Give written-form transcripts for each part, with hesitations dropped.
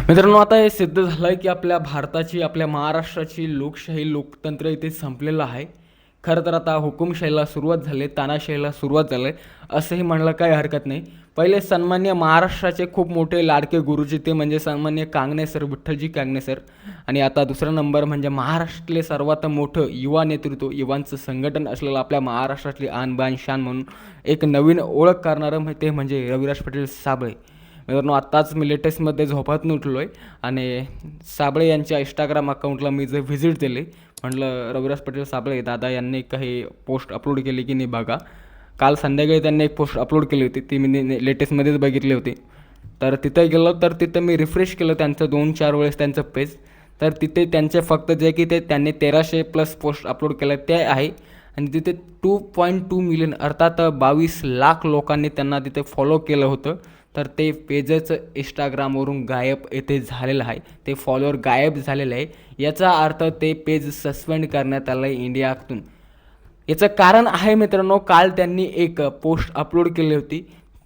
मित्रांनो, आता हे सिद्ध झालं आहे की आपल्या भारताची, आपल्या महाराष्ट्राची लोकशाही, लोकतंत्र इथे संपलेलं आहे. खरं तर आता हुकुमशाहीला सुरुवात झाली आहे, तानाशाहीला सुरुवात झालं आहे, असंही म्हणलं काही हरकत नाही. पहिले सन्माननीय महाराष्ट्राचे खूप मोठे लाडके गुरुजी ते म्हणजे सन्माननीय कांगणे सर, विठ्ठलजी कांगणे सर. आणि आता दुसरा नंबर म्हणजे महाराष्ट्रातले सर्वात मोठं युवा नेतृत्व, युवांचं संघटन असलेलं आपल्या महाराष्ट्रातली आन बान शान म्हणून एक नवीन ओळख करणारं ते म्हणजे रविराज पाटील साबळे. मित्रांनो, आत्ताच मी लेटेस्टमध्ये झोपातून उठलो आहे आणि साबळे यांच्या इंस्टाग्राम अकाउंटला मी जे व्हिजिट दिली, म्हटलं रविराज पाटील साबळे दादा यांनी काही पोस्ट अपलोड केली की नाही बघा. काल संध्याकाळी त्यांनी एक पोस्ट अपलोड केली होती, ती मी लेटेस्टमध्येच बघितली होती. तर तिथं गेलो तर तिथं मी रिफ्रेश केलं त्यांचं 2-4 वेळेस त्यांचं पेज. तर तिथे त्यांचे फक्त जे की ते त्यांनी 1300+ पोस्ट अपलोड केलं ते आहे. आणि तिथे 2.2 मिलियन अर्थात 22 लाख लोकांनी त्यांना तिथे फॉलो केलं होतं. तर ते पेजच इंस्टाग्रामवरून गायब येथे झालेलं आहे, ते फॉलोअर गायब झालेलं आहे. याचा अर्थ ते पेज सस्पेंड करण्यात आलं आहे इंडियातून. याचं कारण आहे मित्रांनो, काल त्यांनी एक पोस्ट अपलोड केली होती.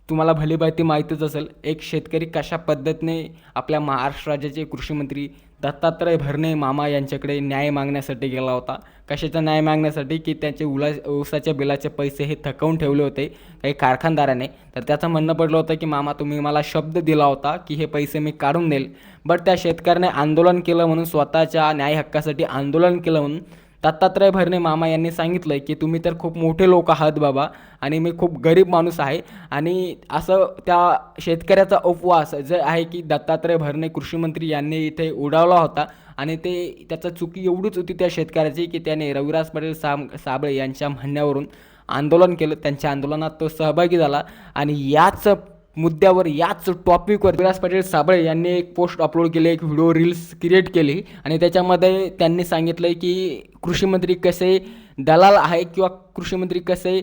तुम्हाला भलीभाती माहीतच असेल, एक शेतकरी कशा पद्धतीने आपल्या महाराष्ट्र राज्याचे कृषीमंत्री दत्तात्रय भरणे मामा यांच्याकडे न्याय मागण्यासाठी गेला होता. कशाचा न्याय मागण्यासाठी की त्याचे ऊसाच्या बिलाचे पैसे हे थकवून ठेवले होते काही कारखानदाराने. तर त्याचं म्हणणं पडलं होतं की मामा, तुम्ही मला शब्द दिला होता की हे पैसे मी काढून देईल. बट त्या शेतकऱ्याने आंदोलन केलं म्हणून, स्वतःच्या न्याय हक्कासाठी आंदोलन केलं म्हणून दत्तात्रय भरणे मामा यांनी सांगितलं की तुम्ही तर खूप मोठे लोक आहात बाबा आणि मी खूप गरीब माणूस आहे. आणि असं त्या शेतकऱ्याचा उपवास जे आहे की दत्तात्रय भरणे कृषीमंत्री यांनी इथे उडावला होता. आणि ते त्याचं चुकी एवढीच होती त्या शेतकऱ्याची की त्याने रविराज पाटील साबळे यांच्या म्हणण्यावरून आंदोलन केलं. त्यांच्या आंदोलनात तो सहभागी झाला आणि याच मुद्द्यावर, याच टॉपिकवर रविराज पाटील साबळे यांनी एक पोस्ट अपलोड केली, एक व्हिडिओ रील्स क्रिएट केली. आणि त्याच्यामध्ये त्यांनी सांगितलं की कृषीमंत्री कसे दलाल आहे किंवा कृषीमंत्री कसे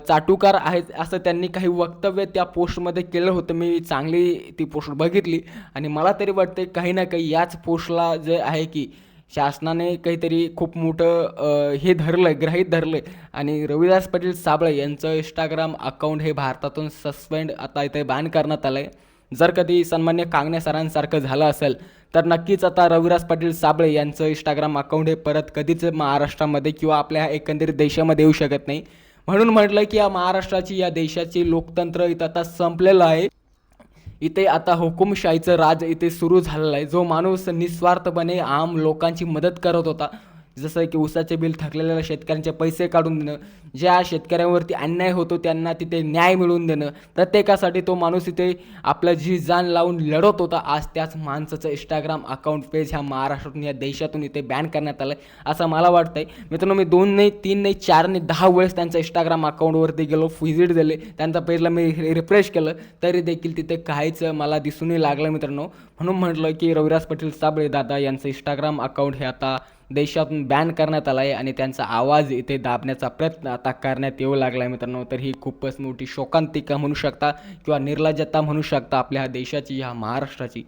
चाटुकार आहेत, असं त्यांनी काही वक्तव्य त्या पोस्टमध्ये केलं होतं. मी चांगली ती पोस्ट बघितली आणि मला तरी वाटते काही ना काही याच पोस्टला जे आहे की शासनाने काहीतरी खूप मोठं हे धरलं आहे, गृहीत धरलं आहे. आणि रविदास पाटील साबळे यांचं इंस्टाग्राम अकाउंट हे भारतातून सस्पेंड आता इथे बॅन करण्यात आलं आहे. जर कधी सन्मान्य कांगणे सरांसारखं झालं असेल तर नक्कीच आता रविराज पाटील साबळे यांचं इंस्टाग्राम अकाउंट हे परत कधीच महाराष्ट्रामध्ये किंवा आपल्या एकंदरीत देशामध्ये येऊ शकत नाही. म्हणून म्हटलं की या महाराष्ट्राची, या देशाची लोकतंत्र इथं आता संपलेलं आहे. इथे आता हुकुमशाहीचं राज इथे सुरू झालेलं आहे. जो माणूस निस्वार्थपणे आम लोकांची मदत करत होता, जसं की ऊसाचे बिल थकलेल्या शेतकऱ्यांचे पैसे काढून देणं, ज्या शेतकऱ्यांवरती अन्याय होतो त्यांना तिथे न्याय मिळवून देणं, प्रत्येकासाठी तो माणूस इथे आपलं जी जान लावून लढत होता. आज त्याच माणसाचं इंस्टाग्राम अकाउंट पेज ह्या महाराष्ट्रातून, या देशातून इथे बॅन करण्यात आलं आहे असं मला वाटतंय. मित्रांनो, मी 2 नाही, 3 नाही, 4 नाही, 10 वेळेस त्यांच्या इंस्टाग्राम अकाउंटवरती गेलो, व्हिजिट दिले, त्यांच्या पेजला मी रिफ्रेश केलं, तरी देखील तिथे काहीच मला दिसूनही लागलं मित्रांनो. म्हणून म्हटलं की रविराज पाटील साबळे दादा यांचं इंस्टाग्राम अकाउंट हे आता देशातून बॅन करण्यात आला आहे आणि त्यांचा आवाज इथे दाबण्याचा प्रयत्न आता करण्यात येऊ लागला आहे मित्रांनो. तर ही खूपच मोठी शोकांतिका म्हणू शकता किंवा निर्लज्जता म्हणू शकता आपल्या देशाची, ह्या महाराष्ट्राची.